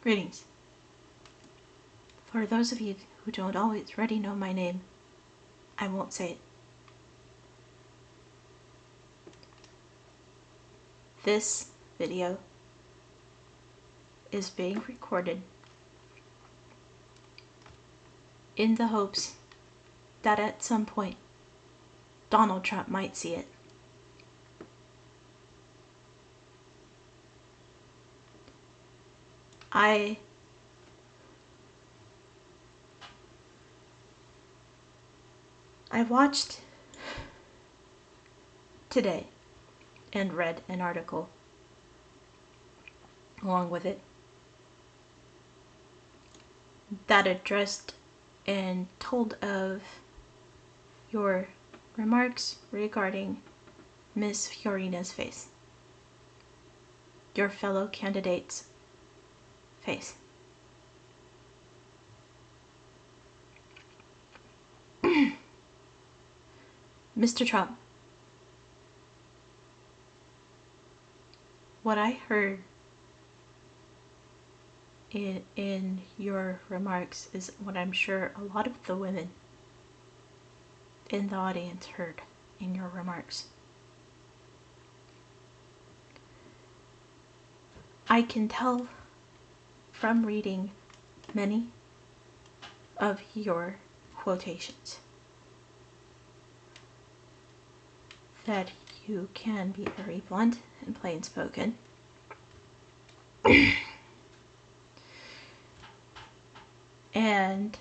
Greetings. For those of you who don't already know my name, I won't say it. This video is being recorded in the hopes that at some point Donald Trump might see it. I watched today and read an article along with it that addressed and told of your remarks regarding Miss Fiorina's face, your fellow candidate's face. Mr. Trump, what I heard in your remarks is what I'm sure a lot of the women in the audience heard in your remarks. I can tell from reading many of your quotations that you can be very blunt and plain spoken. And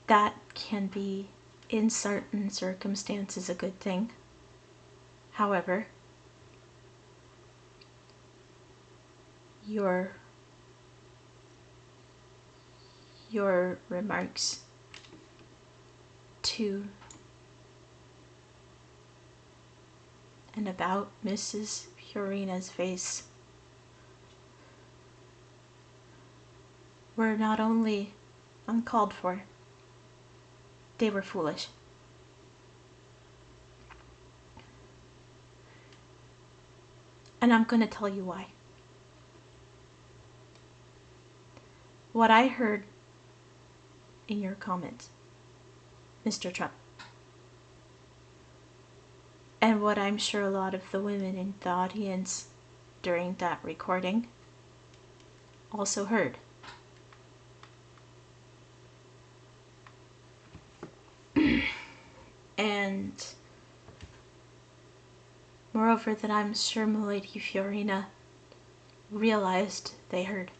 that can be, in certain circumstances, a good thing. However, your remarks to and about Mrs. Fiorina's face were not only uncalled for, they were foolish. And I'm going to tell you why. What I heard in your comments, Mr. Trump, and what I'm sure a lot of the women in the audience during that recording also heard, and moreover that I'm sure Milady Fiorina realized they heard,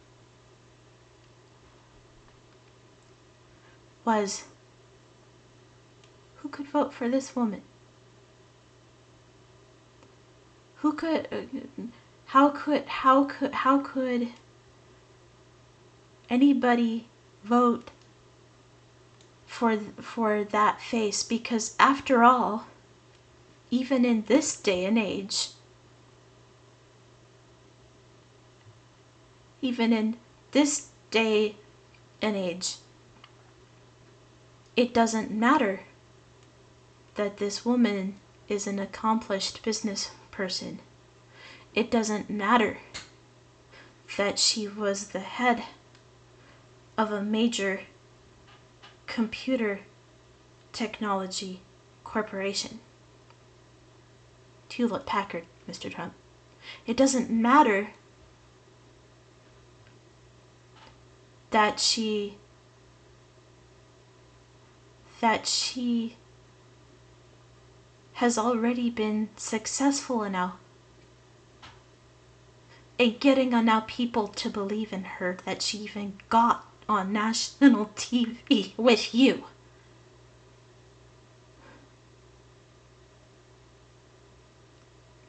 was, who could vote for this woman? Who could, how could anybody vote for that face? Because after all, even in this day and age, it doesn't matter that this woman is an accomplished business person. It doesn't matter that she was the head of a major computer technology corporation. Hewlett-Packard, Mr. Trump. It doesn't matter that she has already been successful enough in getting enough people to believe in her that she even got on national TV with you.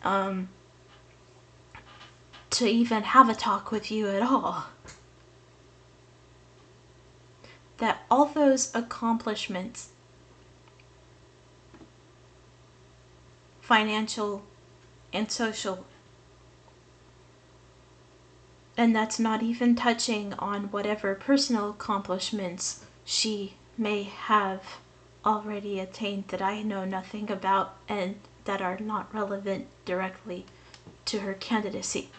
To even have a talk with you at all. That all those accomplishments, financial and social, and that's not even touching on whatever personal accomplishments she may have already attained that I know nothing about and that are not relevant directly to her candidacy.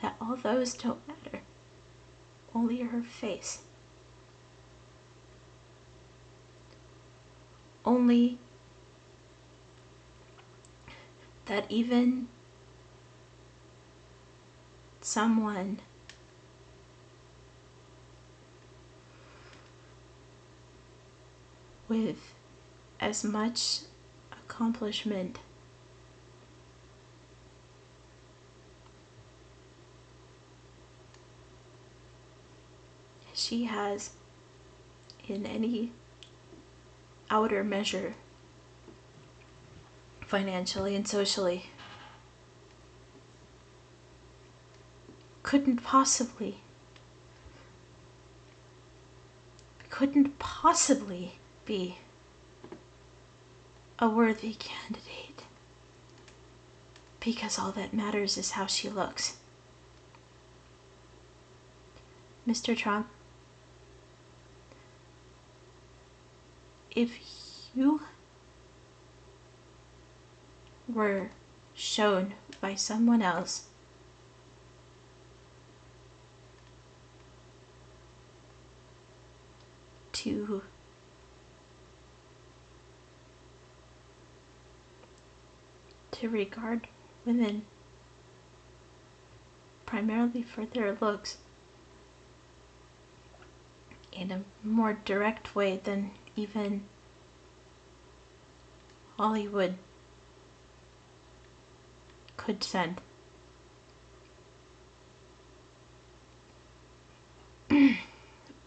that all those don't matter. Only her face. Only that even someone with as much accomplishment as she has in any outer measure, financially and socially, couldn't possibly be a worthy candidate, because all that matters is how she looks. Mr. Trump, if you were shown by someone else to regard women primarily for their looks in a more direct way than even Hollywood could send.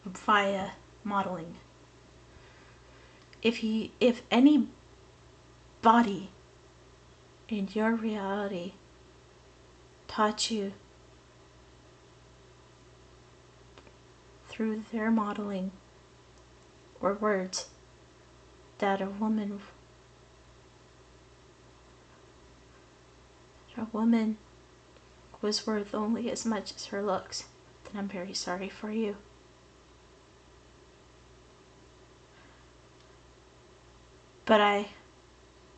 Via modeling. If any body in your reality taught you through their modeling or words that a woman was worth only as much as her looks, then I'm very sorry for you. But I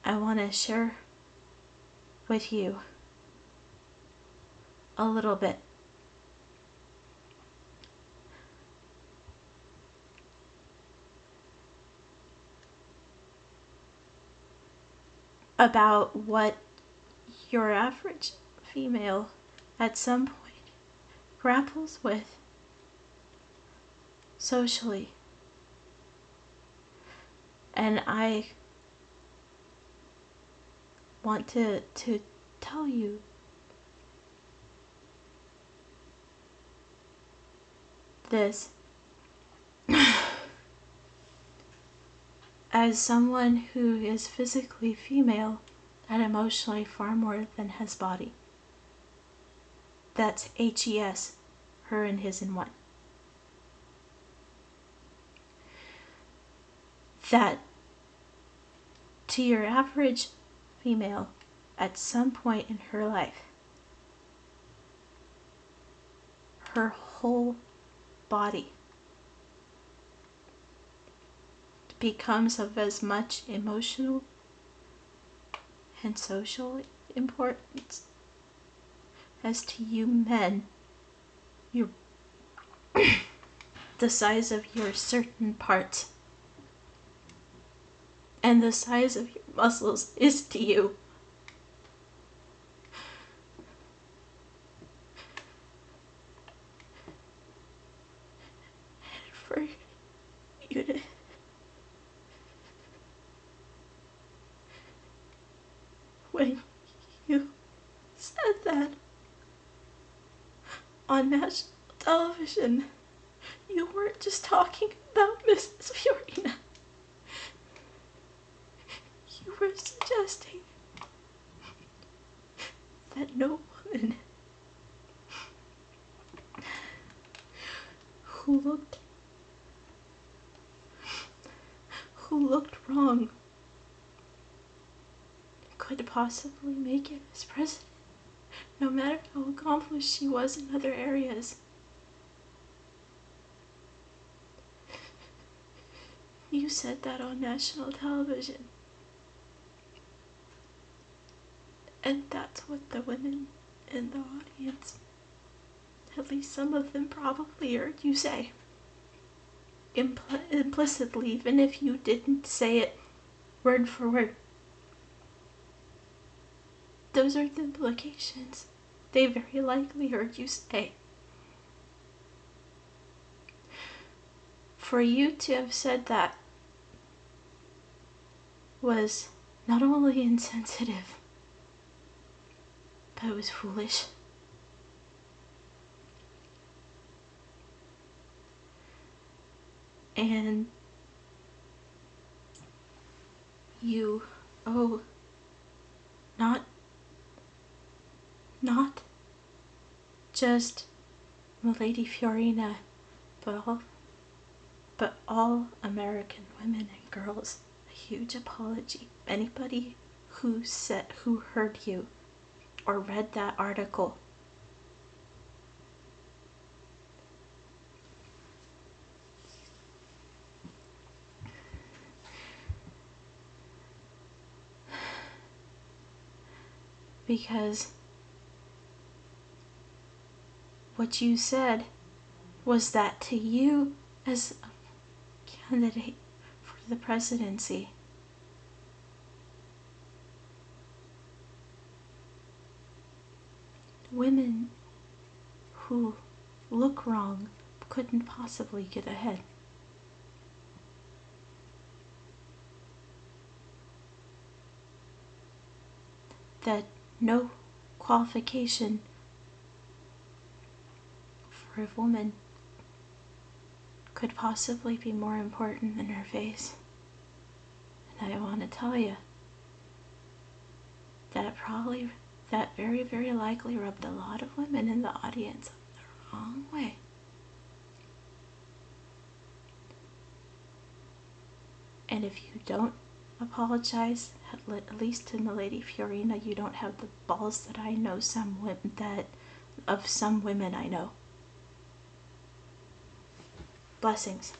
want to share with you a little bit about what your average female at some point grapples with socially. And I want to tell you this as someone who is physically female and emotionally far more than has body. That's HES, her and his in one. That to your average female at some point in her life, her whole body becomes of as much emotional and social importance as to you men, your the size of your certain parts and the size of your muscles is to you. And for you to when you said that on national television, you weren't just talking about Mrs. Fiorina. You were suggesting that no woman who looked wrong could possibly make it as president, no matter how accomplished she was in other areas. You said that on national television. And that's what the women in the audience at least some of them probably heard you say. Implicitly, even if you didn't say it word for word. Those are the implications they very likely heard you say. For you to have said that was not only insensitive, but it was foolish. And you owe not just Milady Fiorina, but all American women and girls a huge apology. Anybody who heard you or read that article, because what you said was that to you as a candidate for the presidency, women who look wrong couldn't possibly get ahead. That no qualification for a woman could possibly be more important than her face. And I want to tell you that very, very likely rubbed a lot of women in the audience the wrong way. And if you don't apologize, at least to Milady Fiorina, you don't have the balls that I know some women I know. Blessings.